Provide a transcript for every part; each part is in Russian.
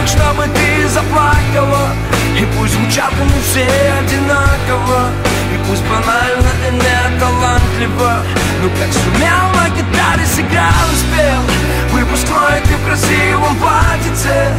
чтобы ты заплакала. И пусть звучат они все одинаково, и пусть банально и не талантливо, но как сумел на гитаре сыграл и спел выпускной ты в красивом платьице.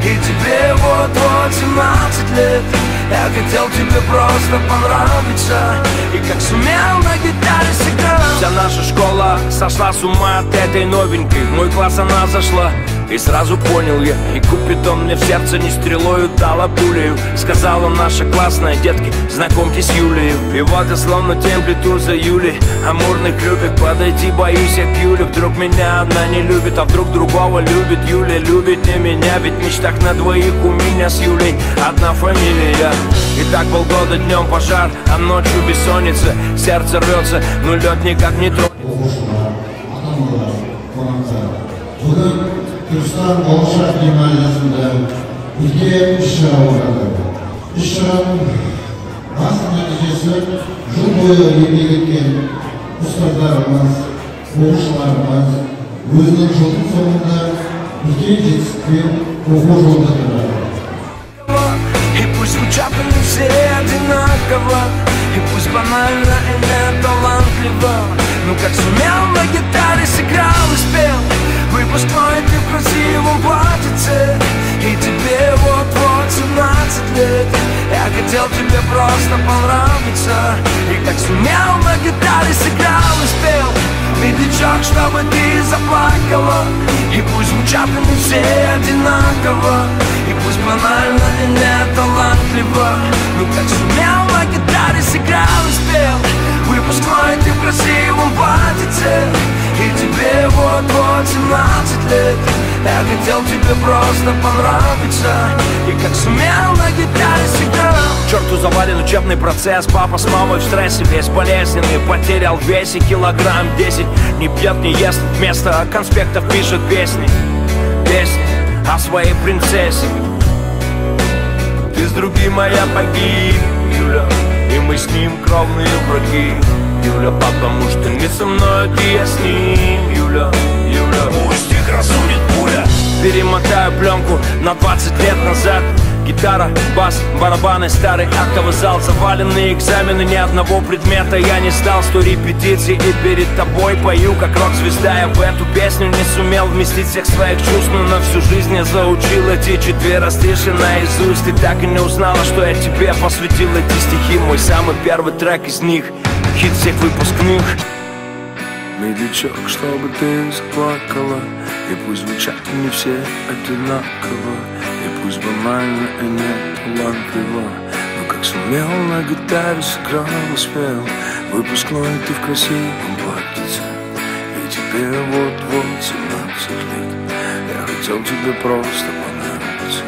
И тебе вот-вот 17 лет. Я хотел тебе просто понравиться, и как сумел на гитаре сыграл. Вся наша школа сошла с ума от этой новенькой. В мой класс она зашла, и сразу понял я, и Купидон мне в сердце не стрелою дала пулею. Сказала наша классная: детки, знакомьтесь с Юлею. И вот я словно темплитур за Юлей, амурных любит подойти, боюсь я к Юле. Вдруг меня одна не любит, а вдруг другого любит. Юля любит не меня, ведь в мечтах на двоих у меня с Юлей одна фамилия. И так полгода днем пожар, а ночью бессонница. Сердце рвется, но лед никак не тронет. Türkistan Болашақ гимназиясында үлкен іс-шара болады. Іс-шараның басты нәтижесі жыл бойы еңбек еткен ұстаздарымыз, оқушыларымыз өзінің жылдың соңында үлкен жетістікпен оқу жолында тұрады. И пусть звучат они все одинаково, и пусть банально и не талантливо, но как сумел на гитаре сыграл и спел выпускной ты в красивом платьице. И тебе вот-вот 17 лет. Я хотел тебе просто понравиться, и как сумел на гитаре сыграл и спел медлячок, чтобы ты заплакала. И пусть звучат они все одинаково, и пусть банально и не талантливо, но как сумел на гитаре сыграл и спел выпускной ты в красивом платьице. И тебе вот-вот 17 лет. Я хотел тебе просто понравиться, и как сумел на гитаре сыграл. Черту завален учебный процесс, папа с мамой в стрессе, весь болезненный, потерял в весе килограмм 10. Не пьет, не ест, вместо конспектов пишет песни. Песни о своей принцессе. Ты с другим, а я погиб, Юля, и мы с ним кровные враги. Юля, потому что не со мной, ты я с ним. Юля, Юля, пусть их разумит пуля. Перемотаю пленку на 20 лет назад. Гитара, бас, барабаны, старый актовый зал. Заваленные экзамены, ни одного предмета я не сдал. 100 репетиций и перед тобой пою как рок-звезда. Я в эту песню не сумел вместить всех своих чувств, но на всю жизнь я заучил эти 4 стиши наизусть. Ты так и не узнала, что я тебе посвятил эти стихи. Мой самый первый трек из них, хит всех выпускных. Медлячок, чтобы ты заплакала, и пусть звучат не все одинаково, и пусть банально и не талантливо, но как сумел на гитаре сыграл и спел выпускной ты в красивом платьице. И тебе вот-вот 17 лет. Я хотел тебе просто понравиться.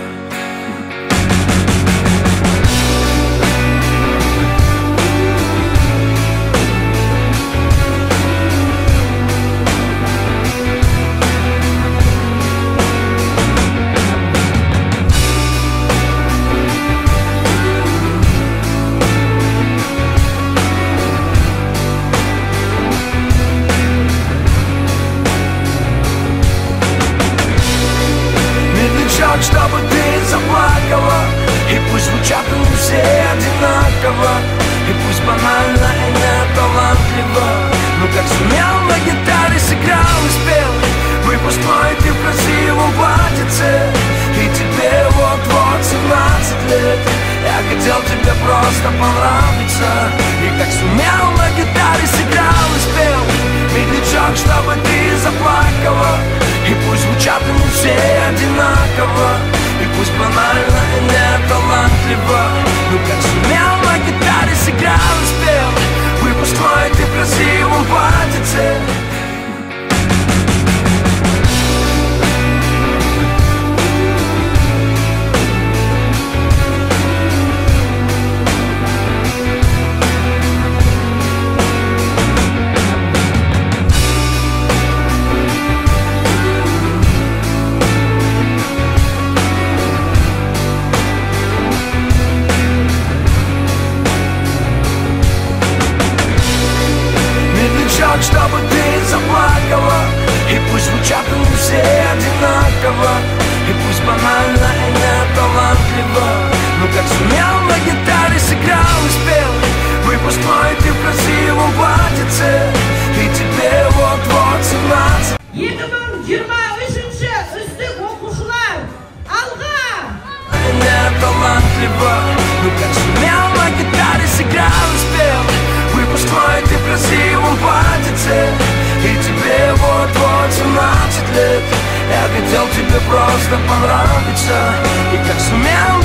Чтобы ты заплакала, и пусть звучат они все одинаково, и пусть банально и не талантливо, но как сумел на гитаре сыграл и спел выпускной ты в красивом платьице. И тебе вот-вот 17 лет. Я хотел тебе просто понравиться, и как сумел на гитаре сыграл и спел медлячок, чтобы ты заплакала. И пусть звучат они все одинаково, и пусть банально и не талантливо, но как сумел на гитаре сыграл и спел выпускной ты в красивом платьице. талантливо. Ну как сумел, на гитаре сыграл и спел. Выпускной ты в красивом платьице, и тебе вот-вот 17 лет. Я хотел тебе просто понравиться, и как сумел,